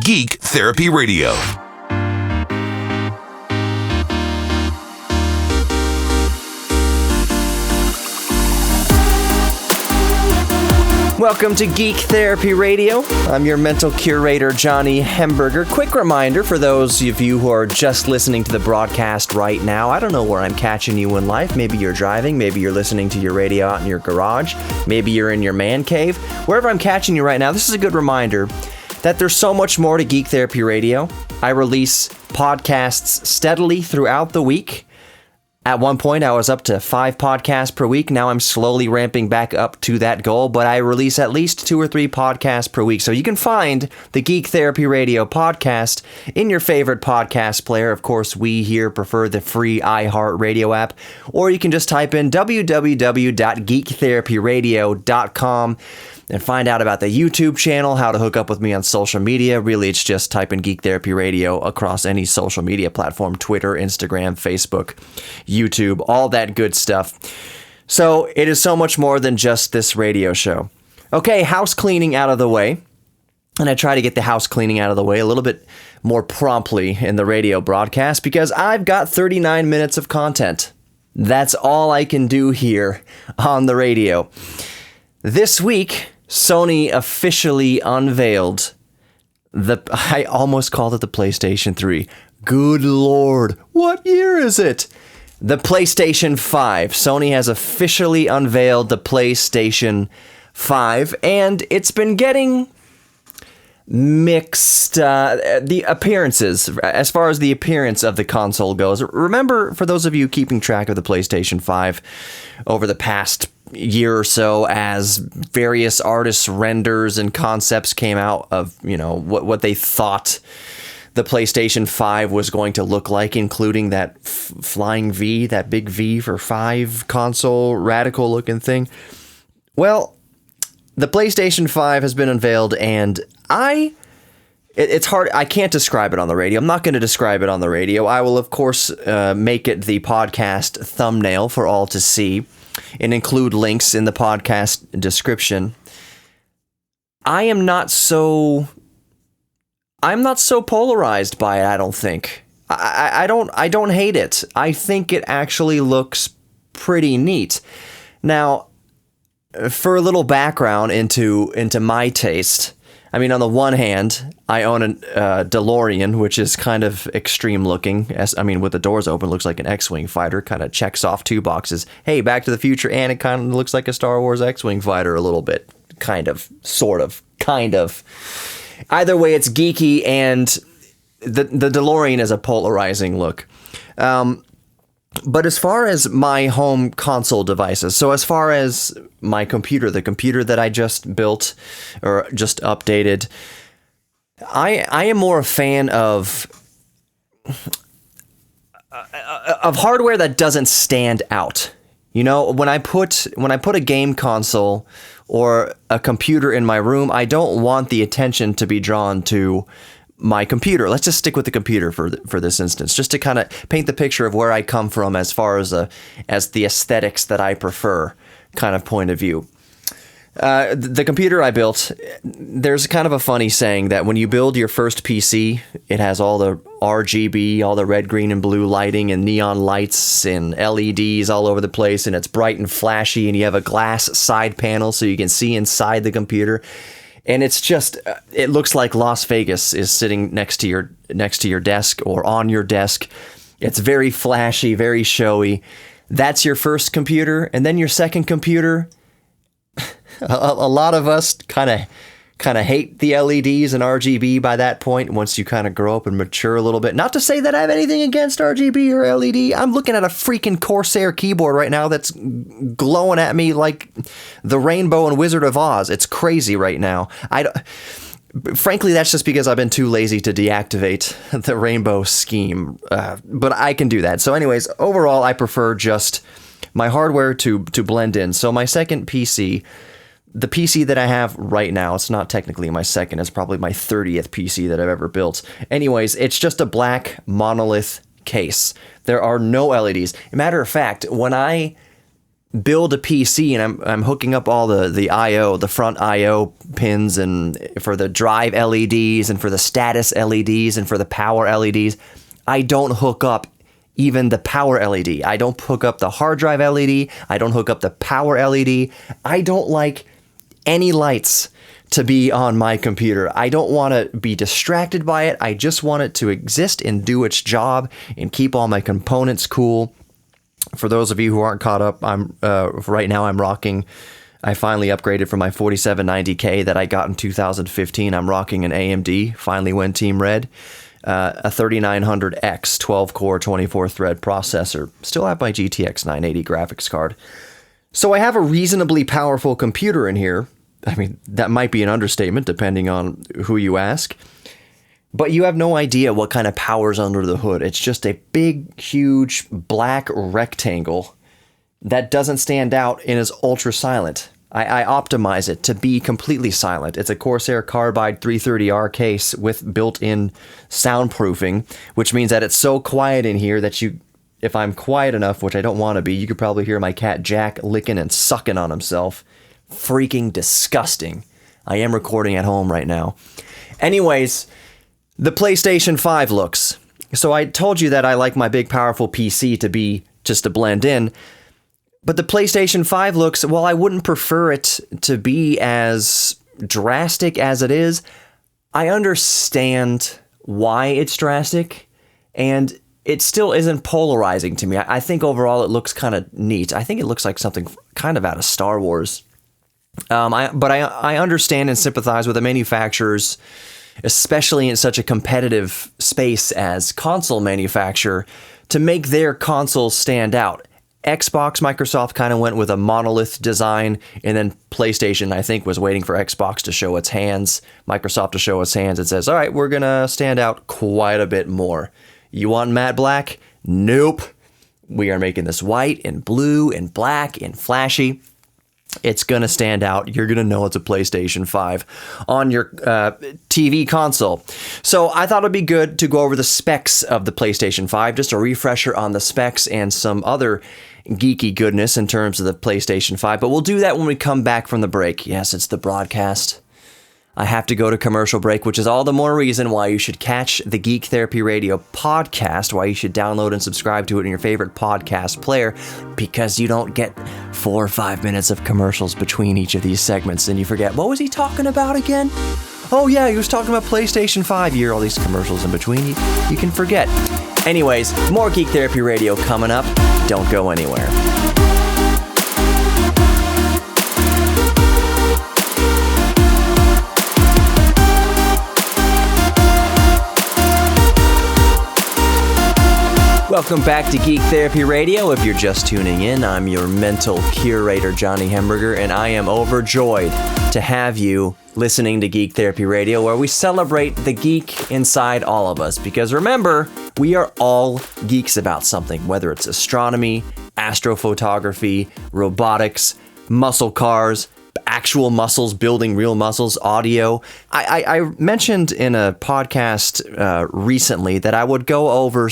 Geek Therapy Radio. Welcome to Geek Therapy Radio. I'm your mental curator, Johnny Hemberger. Quick reminder for those of you who are just listening to the broadcast right now. I don't know where I'm catching you in life. Maybe you're driving. Maybe you're listening to your radio out in your garage. Maybe you're in your man cave. Wherever I'm catching you right now, this is a good reminder that there's so much more to Geek Therapy Radio. I release podcasts steadily throughout the week. At one point, I was up to 5 podcasts per week. Now I'm slowly ramping back up to that goal, but I release at least 2 or 3 podcasts per week. So you can find the Geek Therapy Radio podcast in your favorite podcast player. Of course, we here prefer the free iHeartRadio app, or you can just type in www.geektherapyradio.com and find out about the YouTube channel, how to hook up with me on social media. Really, it's just type in Geek Therapy Radio across any social media platform: Twitter, Instagram, Facebook, YouTube, all that good stuff. So it is so much more than just this radio show. Okay, house cleaning out of the way. And I try to get the house cleaning out of the way a little bit more promptly in the radio broadcast because I've got 39 minutes of content. That's all I can do here on the radio. This week, Sony officially unveiled I almost called it the PlayStation 3. Good Lord, what year is it? The PlayStation 5. Sony has officially unveiled the PlayStation 5, and it's been getting mixed the appearances as far as the appearance of the console goes. Remember, for those of you keeping track of the PlayStation 5 over the past year or so, as various artists' renders and concepts came out of, what they thought the PlayStation 5 was going to look like, including that flying V, that big V for 5 console, radical looking thing. Well, the PlayStation 5 has been unveiled, and it's hard. I can't describe it on the radio. I'm not going to describe it on the radio. I will, of course, make it the podcast thumbnail for all to see and include links in the podcast description. I'm not so polarized by it, I don't think. I don't hate it. I think it actually looks pretty neat. Now, for a little background into my taste, I mean, on the one hand, I own a DeLorean, which is kind of extreme looking. With the doors open, looks like an X-Wing fighter, kind of checks off 2 boxes. Hey, Back to the Future, and it kind of looks like a Star Wars X-Wing fighter a little bit. Kind of, sort of, kind of. Either way, it's geeky, and the DeLorean is a polarizing look. But as far as my home console devices, so as far as my computer, the computer that I just built or just updated, I am more a fan of hardware that doesn't stand out. When I put a game console or a computer in my room, I don't want the attention to be drawn to my computer. Let's just stick with the computer for this instance, just to kind of paint the picture of where I come from as far as the aesthetics that I prefer kind of point of view. The computer I built, there's kind of a funny saying that when you build your first PC, it has all the RGB, all the red, green, and blue lighting and neon lights and LEDs all over the place, and it's bright and flashy, and you have a glass side panel so you can see inside the computer. And it's just, it looks like Las Vegas is sitting next to your desk or on your desk. It's very flashy, very showy. That's your first computer. And then your second computer, a lot of us kind of hate the LEDs and RGB by that point, once you kind of grow up and mature a little bit. Not to say that I have anything against RGB or LED. I'm looking at a freaking Corsair keyboard right now that's glowing at me like the rainbow in Wizard of Oz. It's crazy right now. Frankly, that's just because I've been too lazy to deactivate the rainbow scheme. But I can do that. So anyways, overall, I prefer just my hardware to blend in. So my second PC, the PC that I have right now, it's not technically my second, it's probably my 30th PC that I've ever built. Anyways, it's just a black monolith case. There are no LEDs. Matter of fact, when I build a PC and I'm hooking up all the I/O, the front I/O pins, and for the drive LEDs and for the status LEDs and for the power LEDs, I don't hook up even the power LED. I don't hook up the hard drive LED. I don't hook up the power LED. I don't like any lights to be on my computer. I don't want to be distracted by it. I just want it to exist and do its job and keep all my components cool. For those of you who aren't caught up, right now I'm rocking. I finally upgraded from my 4790K that I got in 2015. I'm rocking an AMD. Finally went Team Red. A 3900X 12-core 24-thread processor. Still have my GTX 980 graphics card. So I have a reasonably powerful computer in here. I mean, that might be an understatement depending on who you ask. But you have no idea what kind of power's under the hood. It's just a big, huge, black rectangle that doesn't stand out and is ultra silent. I optimize it to be completely silent. It's a Corsair Carbide 330R case with built-in soundproofing, which means that it's so quiet in here that if I'm quiet enough, which I don't want to be, you could probably hear my cat Jack licking and sucking on himself. Freaking disgusting. I am recording at home right now. Anyways, the PlayStation 5 looks. So I told you that I like my big powerful PC to be just to blend in. But the PlayStation 5 looks, well, I wouldn't prefer it to be as drastic as it is. I understand why it's drastic, and it still isn't polarizing to me. I think overall it looks kind of neat. I think it looks like something kind of out of Star Wars. But I understand and sympathize with the manufacturers, especially in such a competitive space as console manufacturer, to make their consoles stand out. Xbox, Microsoft kind of went with a monolith design, and then PlayStation, I think, was waiting for Xbox to show its hands, Microsoft to show its hands. It says, all right, we're going to stand out quite a bit more. You want matte black? Nope. We are making this white and blue and black and flashy. It's going to stand out. You're going to know it's a PlayStation 5 on your TV console. So I thought it'd be good to go over the specs of the PlayStation 5, just a refresher on the specs and some other geeky goodness in terms of the PlayStation 5. But we'll do that when we come back from the break. Yes, it's the broadcast. I have to go to commercial break, which is all the more reason why you should catch the Geek Therapy Radio podcast, why you should download and subscribe to it in your favorite podcast player, because you don't get 4 or 5 minutes of commercials between each of these segments, and you forget, what was he talking about again? Oh yeah, he was talking about PlayStation 5. You hear all these commercials in between, you can forget. Anyways, more Geek Therapy Radio coming up. Don't go anywhere. Welcome back to Geek Therapy Radio. If you're just tuning in, I'm your mental curator, Johnny Hemberger, and I am overjoyed to have you listening to Geek Therapy Radio, where we celebrate the geek inside all of us. Because remember, we are all geeks about something, whether it's astronomy, astrophotography, robotics, muscle cars, actual muscles, building real muscles, audio. I mentioned in a podcast recently that I would go over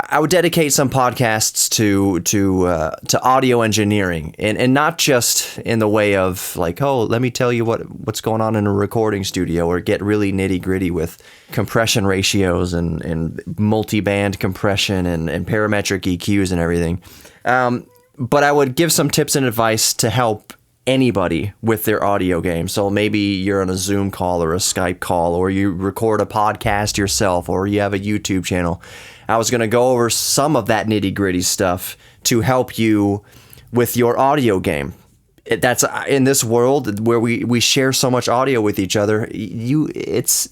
I would dedicate some podcasts to audio engineering, and not just in the way of like, oh, let me tell you what's going on in a recording studio, or get really nitty gritty with compression ratios and multi-band compression and parametric EQs and everything. But I would give some tips and advice to help anybody with their audio game. So maybe you're on a Zoom call or a Skype call, or you record a podcast yourself, or you have a YouTube channel. I was going to go over some of that nitty-gritty stuff to help you with your audio game. That's in this world where we share so much audio with each other. It's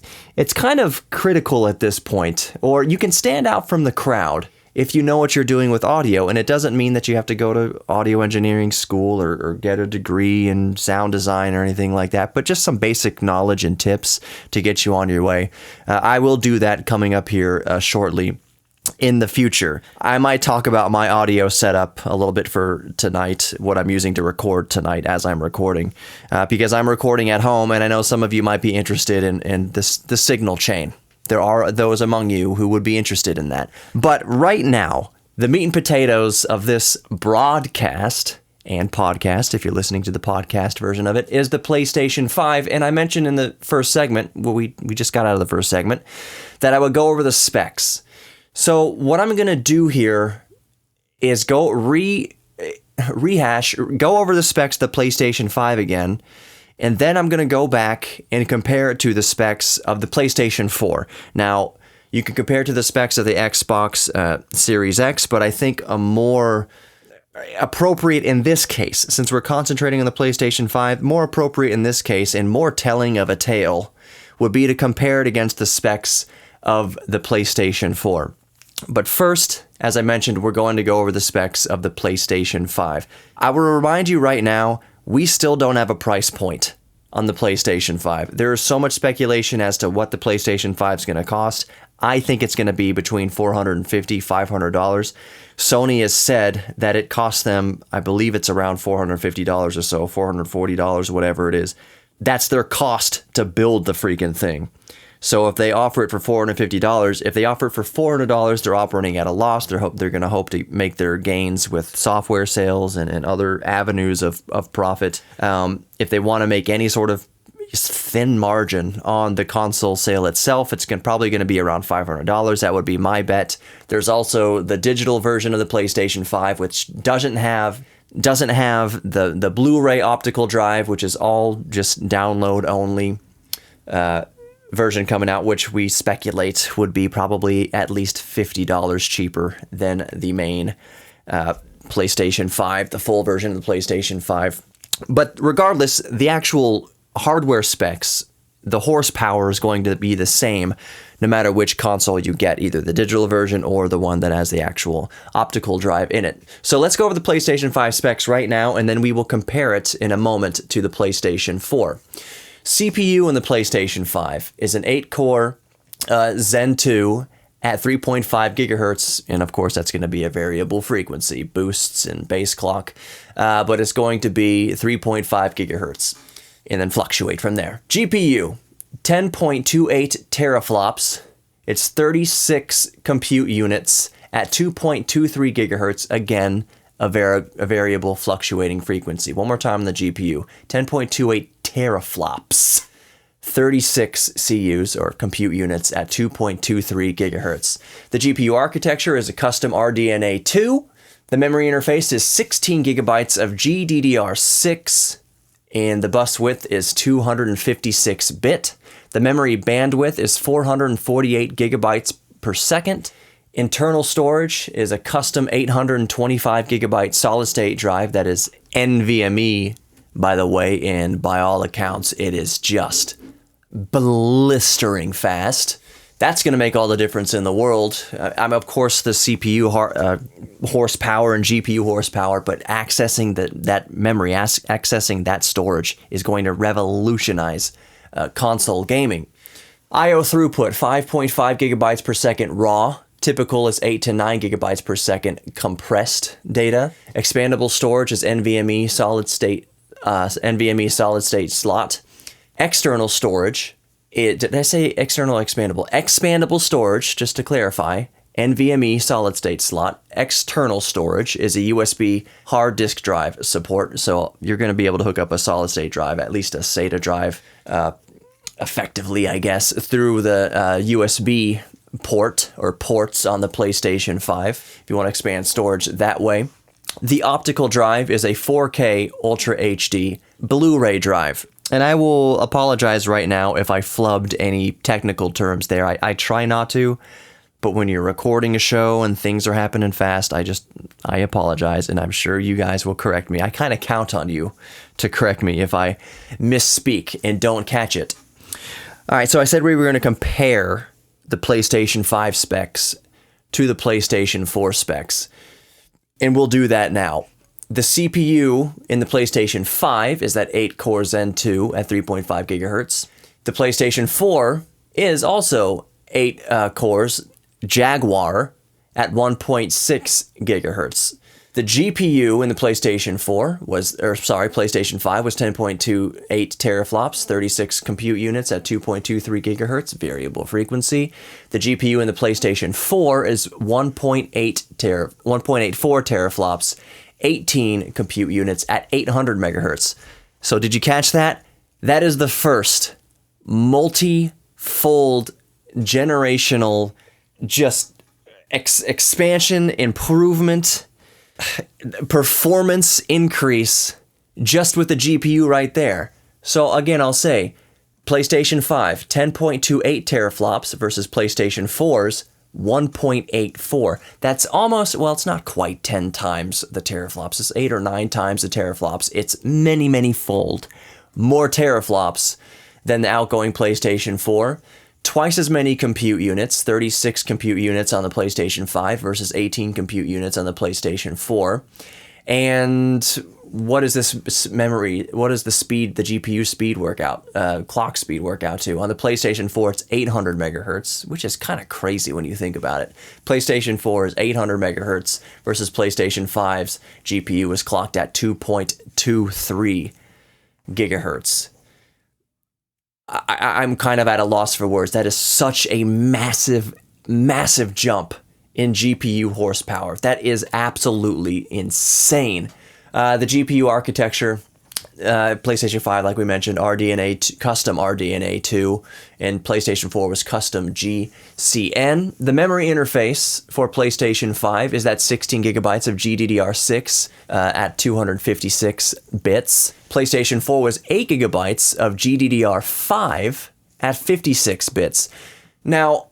kind of critical at this point, or you can stand out from the crowd if you know what you're doing with audio. And it doesn't mean that you have to go to audio engineering school or get a degree in sound design or anything like that, but just some basic knowledge and tips to get you on your way. I will do that coming up here shortly. In the future, I might talk about my audio setup a little bit for tonight, what I'm using to record tonight as I'm recording, because I'm recording at home, and I know some of you might be interested in the signal chain. There are those among you who would be interested in that. But right now, The meat and potatoes of this broadcast and podcast, if you're listening to the podcast version of it, is the PlayStation 5. And I mentioned in the first segment, well, we just got out of the first segment, that I would go over the specs. So what I'm going to do here is go over the specs of the PlayStation 5 again, and then I'm going to go back and compare it to the specs of the PlayStation 4. Now, you can compare it to the specs of the Xbox Series X, but I think a more appropriate in this case, since we're concentrating on the PlayStation 5, more appropriate in this case and more telling of a tale would be to compare it against the specs of the PlayStation 4. But first, as I mentioned, we're going to go over the specs of the PlayStation 5. I will remind you right now, we still don't have a price point on the PlayStation 5. There is so much speculation as to what the PlayStation 5 is going to cost. I think it's going to be between $450, $500. Sony has said that it costs them, I believe it's around $450 or so, $440, whatever it is. That's their cost to build the freaking thing. So if they offer it for $450, if they offer it for $400, they're operating at a loss. They're going to hope to make their gains with software sales and other avenues of profit. If they want to make any sort of thin margin on the console sale itself, it's probably going to be around $500. That would be my bet. There's also the digital version of the PlayStation 5, which doesn't have the Blu-ray optical drive, which is all just download only. Version coming out, which we speculate would be probably at least $50 cheaper than the main PlayStation 5, the full version of the PlayStation 5. But regardless, the actual hardware specs, the horsepower is going to be the same no matter which console you get, either the digital version or the one that has the actual optical drive in it. So let's go over the PlayStation 5 specs right now, and then we will compare it in a moment to the PlayStation 4. CPU in the PlayStation 5 is an 8-core Zen 2 at 3.5 gigahertz, and of course that's going to be a variable frequency, boosts and base clock, but it's going to be 3.5 gigahertz, and then fluctuate from there. GPU, 10.28 teraflops, it's 36 compute units at 2.23 gigahertz, again, a variable fluctuating frequency. One more time on the GPU, 10.28 teraflops, 36 CUs or compute units at 2.23 gigahertz. The GPU architecture is a custom RDNA 2. The memory interface is 16 gigabytes of GDDR6, and the bus width is 256-bit. The memory bandwidth is 448 gigabytes per second. Internal storage is a custom 825 gigabyte solid-state drive that is NVMe, by the way, and by all accounts, it is just blistering fast. That's going to make all the difference in the world. I'm, of course, the CPU horsepower and GPU horsepower, but accessing that memory, accessing that storage is going to revolutionize console gaming. I/O throughput, 5.5 gigabytes per second raw. Typical is 8 to 9 gigabytes per second compressed data. Expandable storage is NVMe solid state slot. External storage, did I say external or expandable? Expandable storage, just to clarify, NVMe solid state slot. External storage is a USB hard disk drive support, so you're going to be able to hook up a solid state drive, at least a SATA drive, effectively, I guess, through the USB port or ports on the PlayStation 5 if you want to expand storage that way. The optical drive is a 4K Ultra HD Blu-ray drive. And I will apologize right now if I flubbed any technical terms there. I try not to, but when you're recording a show and things are happening fast, I apologize, and I'm sure you guys will correct me. I kind of count on you to correct me if I misspeak and don't catch it. All right, so I said we were going to compare the PlayStation 5 specs to the PlayStation 4 specs, and we'll do that now. The CPU in the PlayStation 5 is that 8-core Zen 2 at 3.5 gigahertz. The PlayStation 4 is also 8 cores Jaguar at 1.6 gigahertz. The GPU in the PlayStation 5 was 10.28 teraflops, 36 compute units at 2.23 gigahertz, variable frequency. The GPU in the PlayStation 4 is 1.84 teraflops, 18 compute units at 800 megahertz. So did you catch that? That is the first multi-fold generational just expansion, improvement, performance increase just with the GPU right there. So again, I'll say PlayStation 5, 10.28 teraflops versus PlayStation 4's 1.84. That's almost, well, it's not quite 10 times the teraflops. It's 8 or 9 times the teraflops. It's many, many fold more teraflops than the outgoing PlayStation 4. Twice as many compute units, 36 compute units on the PlayStation 5 versus 18 compute units on the PlayStation 4. And what is this memory? What is the speed, the GPU speed clock speed work out to? On the PlayStation 4, it's 800 megahertz, which is kind of crazy when you think about it. PlayStation 4 is 800 megahertz versus PlayStation 5's GPU is clocked at 2.23 gigahertz. I'm kind of at a loss for words. That is such a massive, massive jump in GPU horsepower. That is absolutely insane. The GPU architecture, PlayStation 5, like we mentioned, custom RDNA 2, and PlayStation 4 was custom GCN. The memory interface for PlayStation 5 is that 16 gigabytes of GDDR6 at 256 bits. PlayStation 4 was 8 gigabytes of GDDR5 at 56 bits. Now,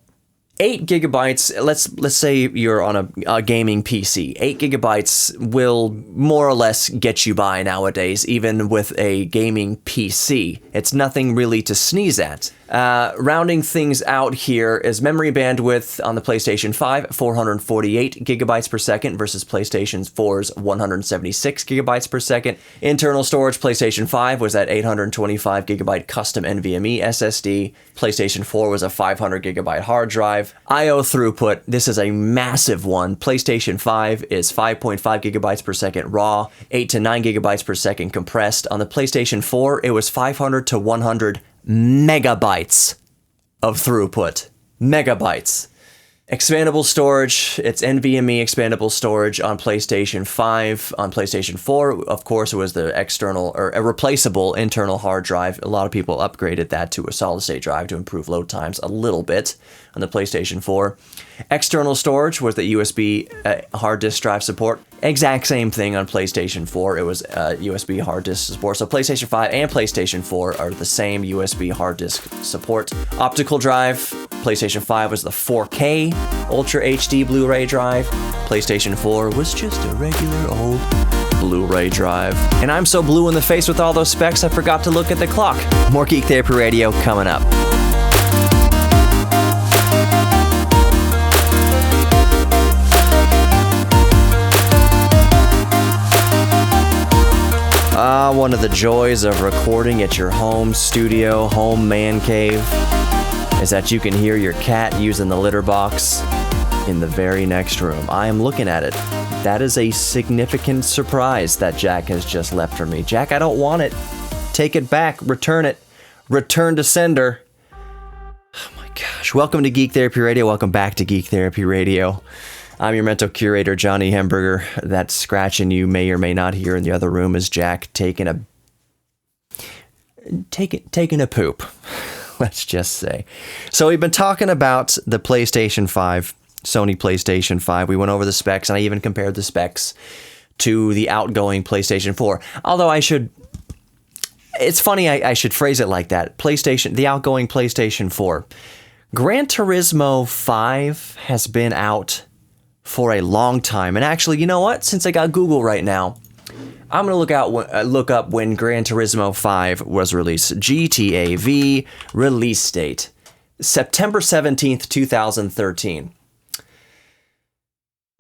8 gigabytes, let's say you're on a gaming PC. 8 gigabytes will more or less get you by nowadays, even with a gaming PC. It's nothing really to sneeze at. Rounding things out here is memory bandwidth on the PlayStation 5, 448 gigabytes per second versus PlayStation 4's 176 gigabytes per second. Internal storage, PlayStation 5 was at 825 gigabyte custom NVMe SSD. PlayStation 4 was a 500 gigabyte hard drive. I/O throughput, this is a massive one. PlayStation 5 is 5.5 gigabytes per second raw, 8 to 9 gigabytes per second compressed. On the PlayStation 4, it was 500 to 100 megabytes of throughput. Megabytes. Expandable storage, it's NVMe expandable storage on PlayStation 5. On PlayStation 4, of course, it was the external or a replaceable internal hard drive. A lot of people upgraded that to a solid state drive to improve load times a little bit on the PlayStation 4. External storage was the USB hard disk drive support. Exact same thing on PlayStation 4. It was USB hard disk support. So PlayStation 5 and PlayStation 4 are the same USB hard disk support. Optical drive, PlayStation 5 was the 4K Ultra HD Blu-ray drive. PlayStation 4 was just a regular old Blu-ray drive. And I'm so blue in the face with all those specs, I forgot to look at the clock. More Geek Therapy Radio coming up. One of the joys of recording at your home studio, home man cave, is that you can hear your cat using the litter box in the very next room. I am looking at it. That is a significant surprise that Jack has just left for me. Jack, I don't want it. Take it back. Return it. Return to sender. Oh my gosh. Welcome to Geek Therapy Radio. Welcome back to Geek Therapy Radio. I'm your mental curator, Johnny Hamburger. That scratching you may or may not hear in the other room is Jack taking a poop. Let's just say. So we've been talking about the PlayStation 5, Sony PlayStation 5. We went over the specs, and I even compared the specs to the outgoing PlayStation 4. Although it's funny I should phrase it like that. The outgoing PlayStation 4. Gran Turismo 5 has been out for a long time. And actually, you know what? Since I got Google right now, I'm going to look up when Gran Turismo 5 was released. GTA V release date, September 17th, 2013.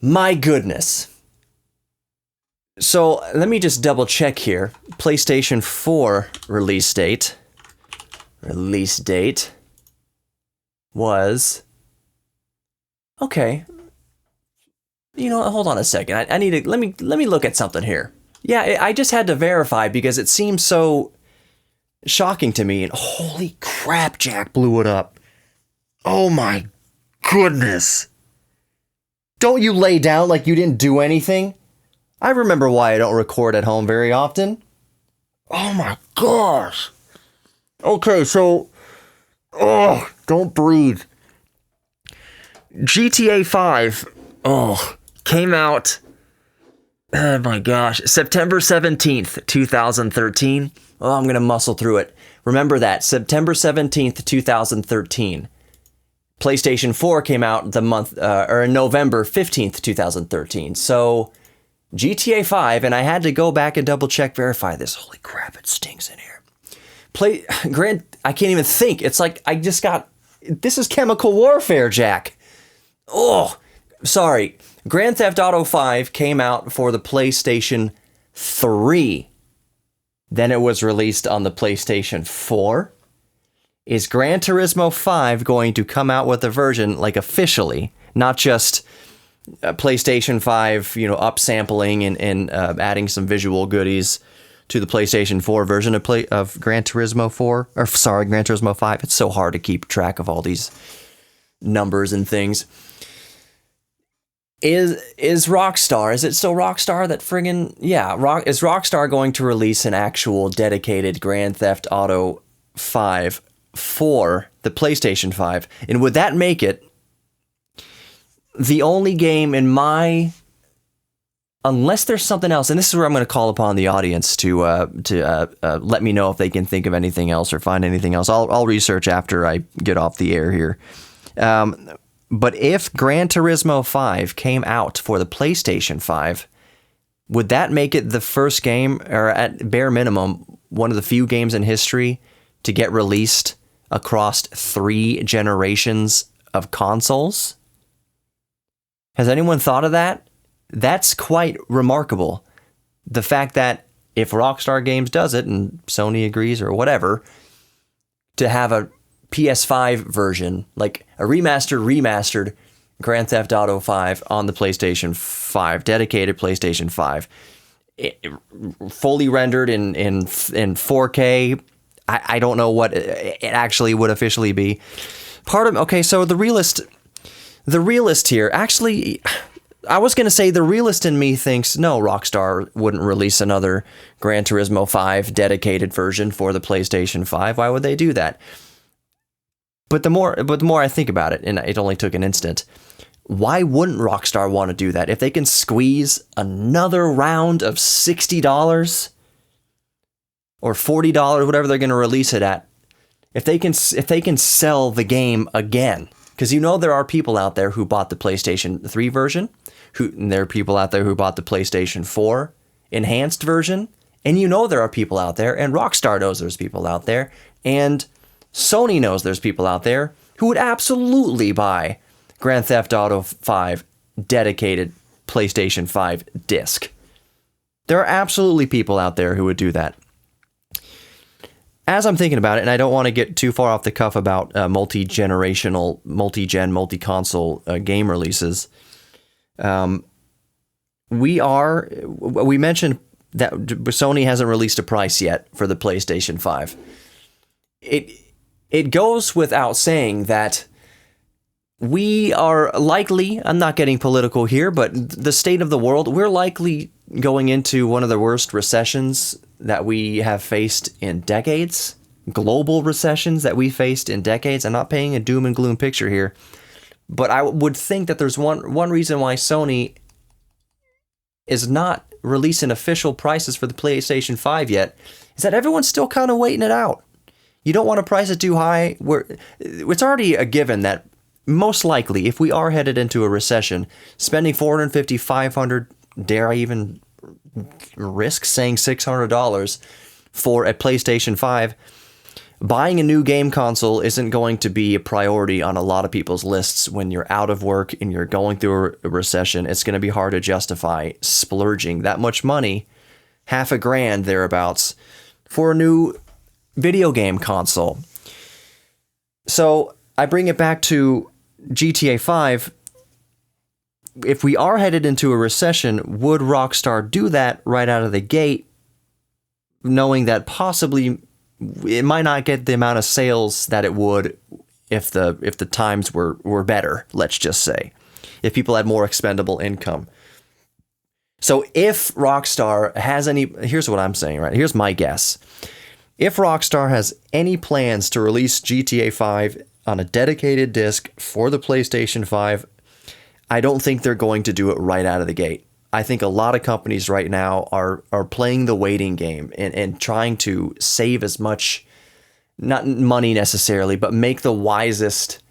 My goodness. So let me just double check here. PlayStation 4 release date was... Okay. You know, hold on a second. I need to let me look at something here. Yeah, I just had to verify because it seems so shocking to me. And holy crap, Jack blew it up. Oh my goodness. Don't you lay down like you didn't do anything? I remember why I don't record at home very often. Oh my gosh. Okay, so... Oh, don't breathe. GTA 5, came out... Oh my gosh. September 17th, 2013. Oh, I'm going to muscle through it. Remember that. September 17th, 2013. PlayStation 4 came out November 15th, 2013. So, GTA 5, and I had to go back and double check, verify this. Holy crap, it stinks in here. I can't even think. It's like this is chemical warfare, Jack. Oh, sorry. Grand Theft Auto 5 came out for the PlayStation 3. Then it was released on the PlayStation 4. Is Gran Turismo 5 going to come out with a version, like officially, not just PlayStation 5, upsampling and adding some visual goodies to the PlayStation 4 version of Gran Turismo 4? Gran Turismo 5. It's so hard to keep track of all these numbers and things. Is Rockstar, is it still Rockstar that friggin', is Rockstar going to release an actual dedicated Grand Theft Auto 5 for the PlayStation 5? And would that make it the only game unless there's something else, and this is where I'm going to call upon the audience to let me know if they can think of anything else or find anything else. I'll research after I get off the air here. But if Gran Turismo 5 came out for the PlayStation 5, would that make it the first game, or at bare minimum, one of the few games in history to get released across 3 generations of consoles? Has anyone thought of that? That's quite remarkable. The fact that if Rockstar Games does it, and Sony agrees or whatever, to have a PS5 version, like a remastered Grand Theft Auto 5 on the PlayStation 5, dedicated PlayStation 5, fully rendered in 4K. I don't know what it actually would officially be. So the realist here, actually, I was going to say the realist in me thinks, no, Rockstar wouldn't release another Gran Turismo 5 dedicated version for the PlayStation 5. Why would they do that? But the more I think about it, and it only took an instant, why wouldn't Rockstar want to do that? If they can squeeze another round of $60 or $40, whatever they're going to release it at, if they can sell the game again, because there are people out there who bought the PlayStation 3 version, and there are people out there who bought the PlayStation 4 enhanced version, and there are people out there, and Rockstar knows there's people out there, and Sony knows there's people out there who would absolutely buy Grand Theft Auto 5 dedicated PlayStation 5 disc. There are absolutely people out there who would do that. As I'm thinking about it, and I don't want to get too far off the cuff about multi-generational, multi-console game releases, we mentioned that Sony hasn't released a price yet for the PlayStation 5. It goes without saying that we are likely, I'm not getting political here, but the state of the world, we're likely going into one of the worst recessions that we have faced in decades, global recessions that we faced in decades. I'm not painting a doom and gloom picture here, but I would think that there's one reason why Sony is not releasing official prices for the PlayStation 5 yet, is that everyone's still kind of waiting it out. You don't want to price it too high. It's already a given that most likely, if we are headed into a recession, spending $450, $500, dare I even risk saying $600 for a PlayStation 5, buying a new game console isn't going to be a priority on a lot of people's lists when you're out of work and you're going through a recession. It's going to be hard to justify splurging that much money, $1,000 thereabouts, for a new video game console. So I bring it back to GTA 5. if we are headed into a recession, would Rockstar do that right out of the gate, knowing that possibly it might not get the amount of sales that it would if the times were better, let's just say, if people had more expendable income. So if Rockstar has any, here's what I'm saying, right? Here's my guess. If Rockstar has any plans to release GTA 5 on a dedicated disc for the PlayStation 5, I don't think they're going to do it right out of the gate. I think a lot of companies right now are playing the waiting game and trying to save as much, not money necessarily, but make the wisest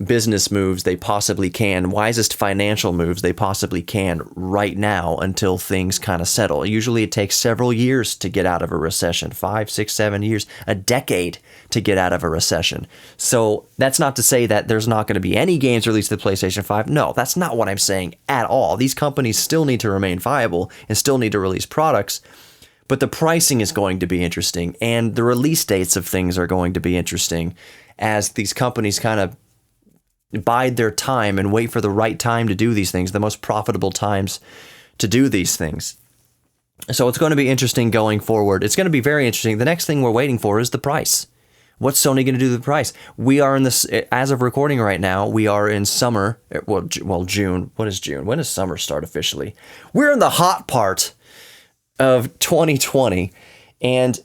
business moves they possibly can, wisest financial moves they possibly can right now until things kind of settle. Usually it takes several years to get out of a recession, 5, 6, 7 years, a decade to get out of a recession. So that's not to say that there's not going to be any games released to the PlayStation 5. No, that's not what I'm saying at all. These companies still need to remain viable and still need to release products, but the pricing is going to be interesting and the release dates of things are going to be interesting as these companies kind of bide their time and wait for the right time to do these things, the most profitable times to do these things. So it's going to be interesting going forward. It's going to be very interesting. The next thing we're waiting for is the price. What's Sony going to do to the price? We are in this, as of recording right now, we are in summer, well, June. What is June? When does summer start officially? We're in the hot part of 2020, and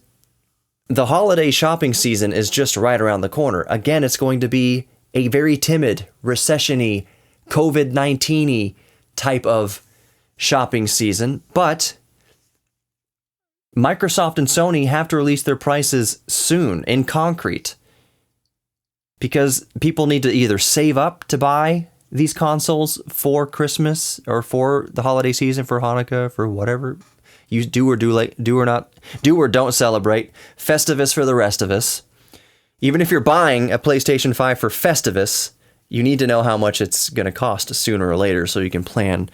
the holiday shopping season is just right around the corner. Again, it's going to be a very timid, recession-y, COVID-19-y type of shopping season, but Microsoft and Sony have to release their prices soon in concrete because people need to either save up to buy these consoles for Christmas or for the holiday season, for Hanukkah, for whatever you do or don't celebrate. Festivus for the rest of us. Even if you're buying a PlayStation 5 for Festivus, you need to know how much it's going to cost sooner or later so you can plan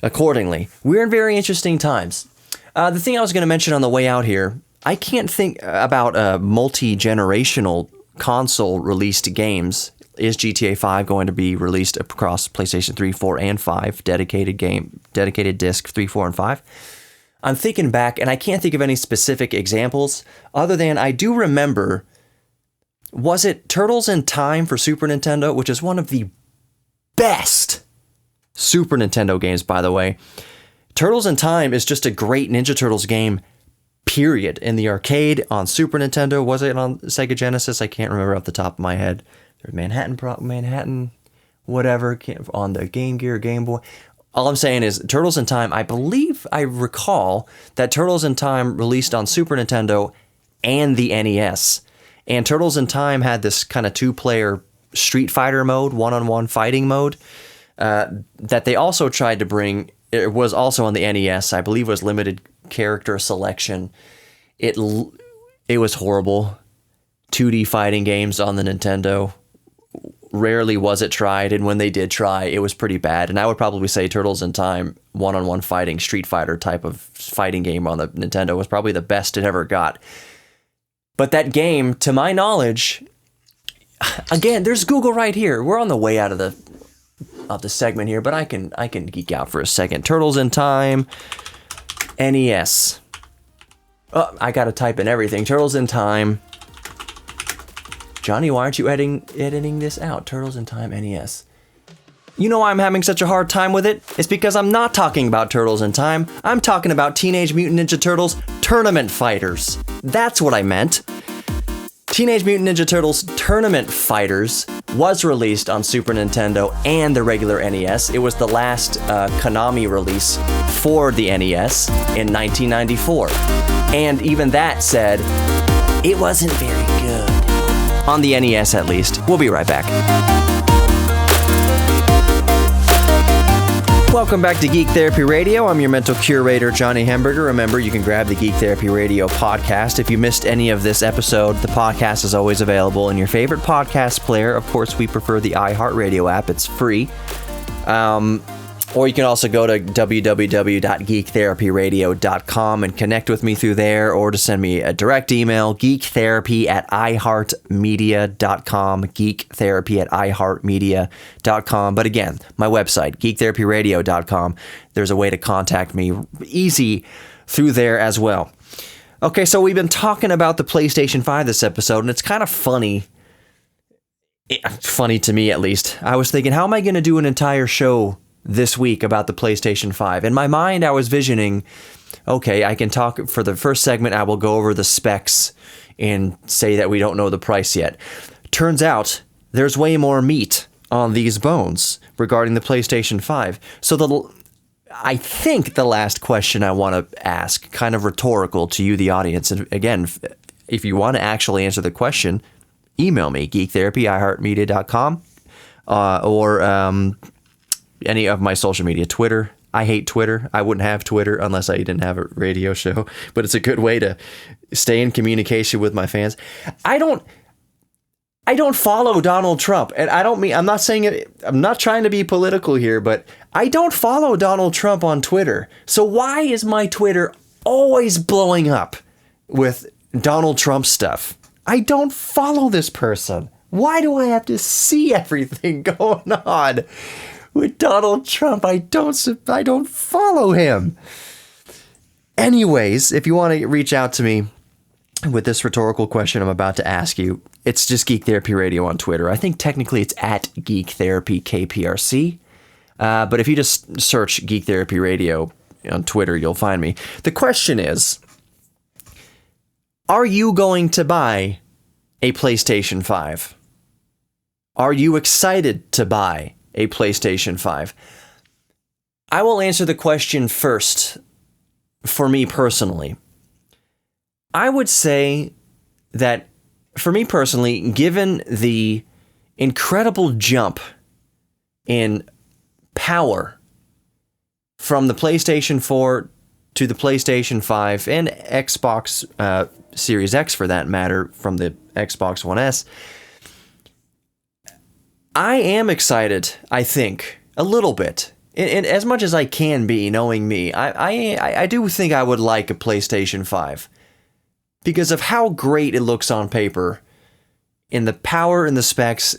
accordingly. We're in very interesting times. The thing I was going to mention on the way out here, I can't think about multi-generational console-released games. Is GTA 5 going to be released across PlayStation 3, 4, and 5, dedicated disc 3, 4, and 5? I'm thinking back, and I can't think of any specific examples, other than I do remember... Was it Turtles in Time for Super Nintendo, which is one of the best Super Nintendo games, by the way. Turtles in Time is just a great Ninja Turtles game, period. In the arcade, on Super Nintendo, was it on Sega Genesis? I can't remember off the top of my head. There's Manhattan, whatever, on the Game Gear, Game Boy. All I'm saying is Turtles in Time, I recall that Turtles in Time released on Super Nintendo and the NES. And Turtles in Time had this kind of two-player Street Fighter mode, one-on-one fighting mode, that they also tried to bring. It was also on the NES. I believe it was limited character selection. It was horrible. 2D fighting games on the Nintendo. Rarely was it tried, and when they did try, it was pretty bad. And I would probably say Turtles in Time, one-on-one fighting, Street Fighter type of fighting game on the Nintendo was probably the best it ever got. But that game, to my knowledge, again, there's Google right here. We're on the way out of the segment here, but I can geek out for a second. Turtles in Time, NES. Oh, I gotta type in everything. Turtles in Time. Johnny, why aren't you editing this out? Turtles in Time, NES. You know why I'm having such a hard time with it? It's because I'm not talking about Turtles in Time. I'm talking about Teenage Mutant Ninja Turtles Tournament Fighters. That's what I meant. Teenage Mutant Ninja Turtles Tournament Fighters was released on Super Nintendo and the regular NES. It was the last Konami release for the NES in 1994. And even that said, it wasn't very good. On the NES at least. We'll be right back. Welcome back to Geek Therapy Radio. I'm your mental curator, Johnny Hamburger. Remember, you can grab the Geek Therapy Radio podcast. If you missed any of this episode, the podcast is always available in your favorite podcast player. Of course, we prefer the iHeartRadio app. It's free. Or you can also go to www.geektherapyradio.com and connect with me through there, or to send me a direct email, geektherapy@iheartmedia.com, geektherapy@iheartmedia.com. But again, my website, geektherapyradio.com, there's a way to contact me easy through there as well. Okay, so we've been talking about the PlayStation 5 this episode, and it's kind of funny to me at least. I was thinking, how am I going to do an entire show this week about the PlayStation 5? In my mind, I was visioning, okay, I can talk for the first segment, I will go over the specs and say that we don't know the price yet. Turns out, there's way more meat on these bones regarding the PlayStation 5. So I think the last question I want to ask, kind of rhetorical to you, the audience, and again, if you want to actually answer the question, email me, geektherapy@iheartmedia.com, or any of my social media. Twitter. I hate Twitter. I wouldn't have Twitter unless I didn't have a radio show, but it's a good way to stay in communication with my fans. I don't follow Donald Trump, and I'm not saying it, I'm not trying to be political here, but I don't follow Donald Trump on Twitter. So why is my Twitter always blowing up with Donald Trump stuff? I don't follow this person. Why do I have to see everything going on with Donald Trump? I don't follow him. Anyways, if you want to reach out to me with this rhetorical question I'm about to ask you, it's just Geek Therapy Radio on Twitter. I think technically it's at Geek Therapy KPRC. But if you just search Geek Therapy Radio on Twitter, you'll find me. The question is, are you going to buy a PlayStation 5? Are you excited to buy a PlayStation 5? I will answer the question first for me personally. I would say that for me personally, given the incredible jump in power from the PlayStation 4 to the PlayStation 5 and Xbox Series X for that matter, from the Xbox One S, I am excited, I think, a little bit. And as much as I can be, knowing me, I do think I would like a PlayStation 5. Because of how great it looks on paper, in the power and the specs,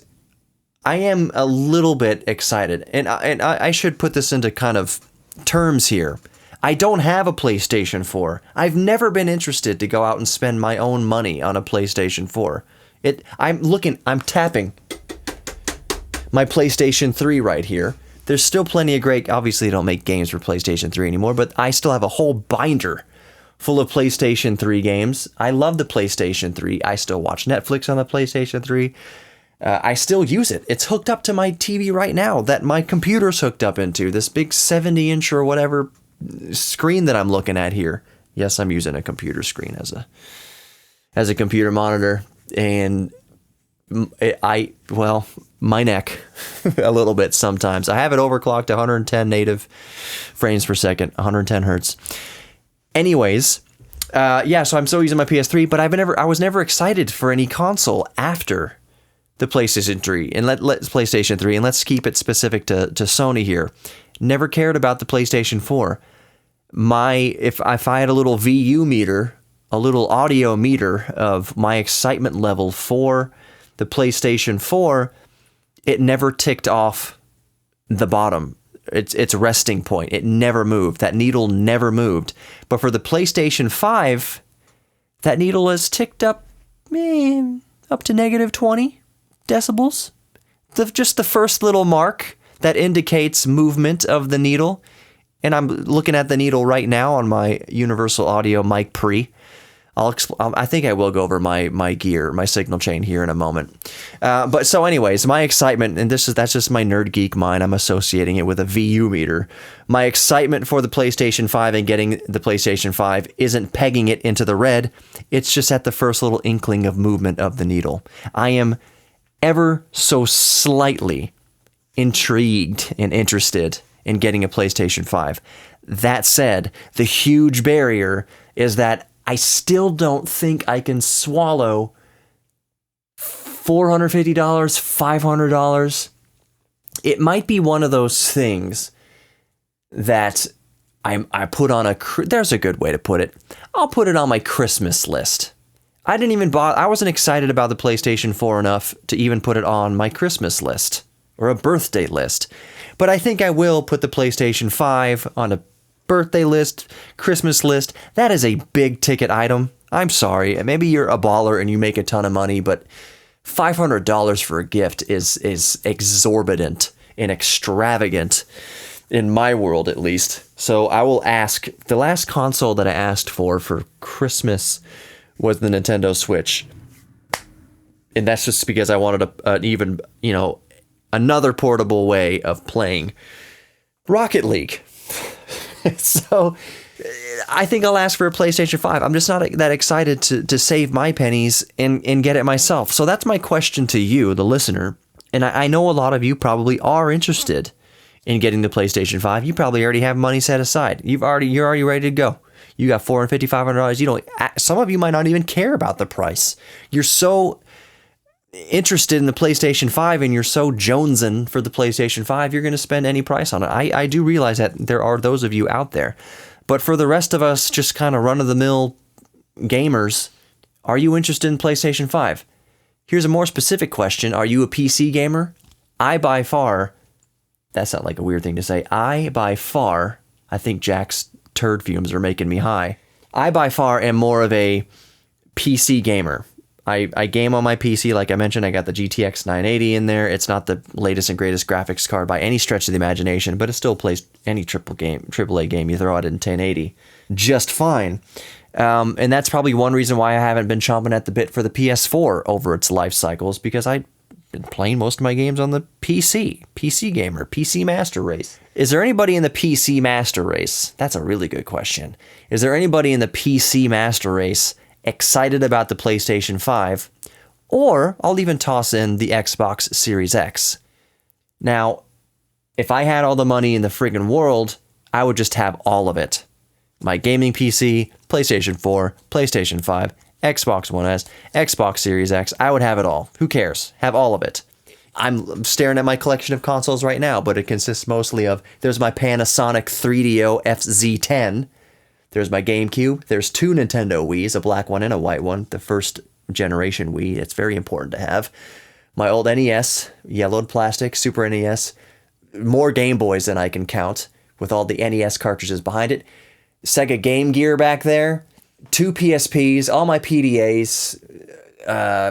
I am a little bit excited. And I should put this into kind of terms here. I don't have a PlayStation 4. I've never been interested to go out and spend my own money on a PlayStation 4. I'm tapping my PlayStation 3 right here. There's still plenty of great, obviously they don't make games for PlayStation 3 anymore, but I still have a whole binder full of PlayStation 3 games. I love the PlayStation 3. I still watch Netflix on the PlayStation 3. I still use it. It's hooked up to my TV right now that my computer's hooked up into, this big 70-inch or whatever screen that I'm looking at here. Yes, I'm using a computer screen as a computer monitor, and my neck a little bit sometimes. I have it overclocked to 110 native frames per second, 110 hertz. Anyways, so I'm still using my PS3, but I was never excited for any console after the PlayStation 3, and PlayStation 3, and let's keep it specific to Sony here. Never cared about the PlayStation 4. If I had a little VU meter, a little audio meter of my excitement level for the PlayStation 4, it never ticked off the bottom. Its resting point. It never moved. That needle never moved. But for the PlayStation 5, that needle has ticked up to negative 20 decibels. Just the first little mark that indicates movement of the needle. And I'm looking at the needle right now on my Universal Audio Mic Pre. I think I will go over my gear, my signal chain here in a moment. But so anyways, my excitement, and that's just my nerd geek mind, I'm associating it with a VU meter. My excitement for the PlayStation 5 and getting the PlayStation 5 isn't pegging it into the red. It's just at the first little inkling of movement of the needle. I am ever so slightly intrigued and interested in getting a PlayStation 5. That said, the huge barrier is that I still don't think I can swallow $450, $500. It might be one of those things that I put on there's a good way to put it. I'll put it on my Christmas list. I wasn't excited about the PlayStation 4 enough to even put it on my Christmas list or a birthday list. But I think I will put the PlayStation 5 on a birthday list, Christmas list. That is a big ticket item. I'm sorry. Maybe you're a baller and you make a ton of money, but $500 for a gift is exorbitant and extravagant in my world, at least. So I will ask. The last console that I asked for Christmas was the Nintendo Switch. And that's just because I wanted another portable way of playing Rocket League. So I think I'll ask for a PlayStation 5. I'm just not that excited to save my pennies and get it myself. So that's my question to you, the listener. And I know a lot of you probably are interested in getting the PlayStation 5. You probably already have money set aside. You're already ready to go. You got $450, $500. Some of you might not even care about the price. You're so interested in the PlayStation 5 and you're so jonesing for the PlayStation 5, you're going to spend any price on it. I do realize that there are those of you out there. But for the rest of us, just kind of run-of-the-mill gamers, are you interested in PlayStation 5? Here's a more specific question. Are you a PC gamer? That sounds like a weird thing to say. I think Jack's turd fumes are making me high. I by far am more of a PC gamer. I game on my PC, like I mentioned. I got the GTX 980 in there. It's not the latest and greatest graphics card by any stretch of the imagination, but it still plays any AAA game you throw at it in 1080 just fine. And that's probably one reason why I haven't been chomping at the bit for the PS4 over its life cycles, because I've been playing most of my games on the PC. PC gamer, PC master race. Is there anybody in the PC master race? That's a really good question. Is there anybody in the PC master race excited about the PlayStation 5, or I'll even toss in the Xbox Series X. Now, if I had all the money in the friggin' world, I would just have all of it. My gaming PC, PlayStation 4, PlayStation 5, Xbox One S, Xbox Series X, I would have it all. Who cares? Have all of it. I'm staring at my collection of consoles right now, but it consists mostly of, there's my Panasonic 3DO FZ10, there's my GameCube. There's two Nintendo Wiis, a black one and a white one. The first generation Wii. It's very important to have. My old NES, yellowed plastic, Super NES. More Game Boys than I can count, with all the NES cartridges behind it. Sega Game Gear back there. Two PSPs, all my PDAs,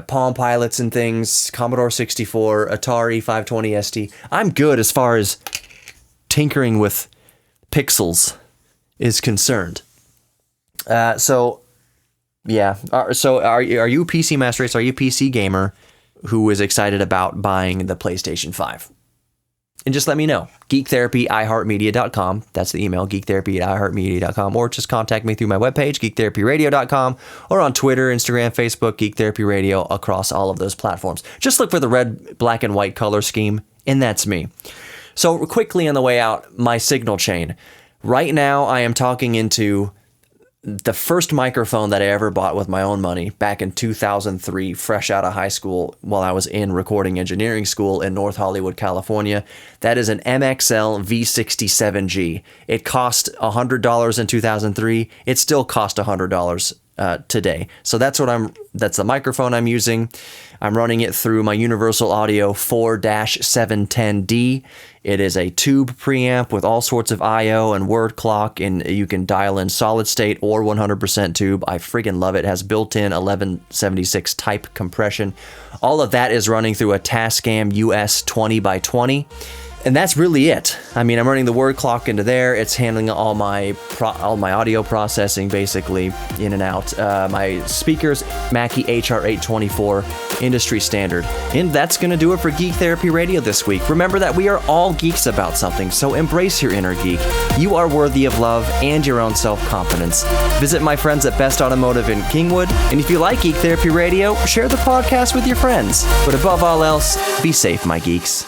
Palm Pilots and things, Commodore 64, Atari 520 ST. I'm good as far as tinkering with pixels is concerned. So are you a PC master race? Are you a PC gamer who is excited about buying the PlayStation 5? And just let me know. geektherapy@iheartmedia.com. That's the email, geektherapy@iheartmedia.com. Or just contact me through my webpage, geektherapyradio.com, or on Twitter, Instagram, Facebook, Geek Therapy Radio, across all of those platforms. Just look for the red, black, and white color scheme, and that's me. So quickly on the way out, my signal chain. Right now, I am talking into the first microphone that I ever bought with my own money back in 2003, fresh out of high school while I was in recording engineering school in North Hollywood, California. That is an MXL V67G. It cost $100 in 2003. It still cost $100 today. So that's the microphone I'm using. I'm running it through my Universal Audio 4-710D. It is a tube preamp with all sorts of I/O and word clock, and you can dial in solid state or 100% tube. I friggin' love it. It has built-in 1176 type compression. All of that is running through a Tascam US 20x20. And that's really it. I mean, I'm running the word clock into there. It's handling all my audio processing, basically, in and out. My speakers, Mackie HR824, industry standard. And that's going to do it for Geek Therapy Radio this week. Remember that we are all geeks about something, so embrace your inner geek. You are worthy of love and your own self-confidence. Visit my friends at Best Automotive in Kingwood. And if you like Geek Therapy Radio, share the podcast with your friends. But above all else, be safe, my geeks.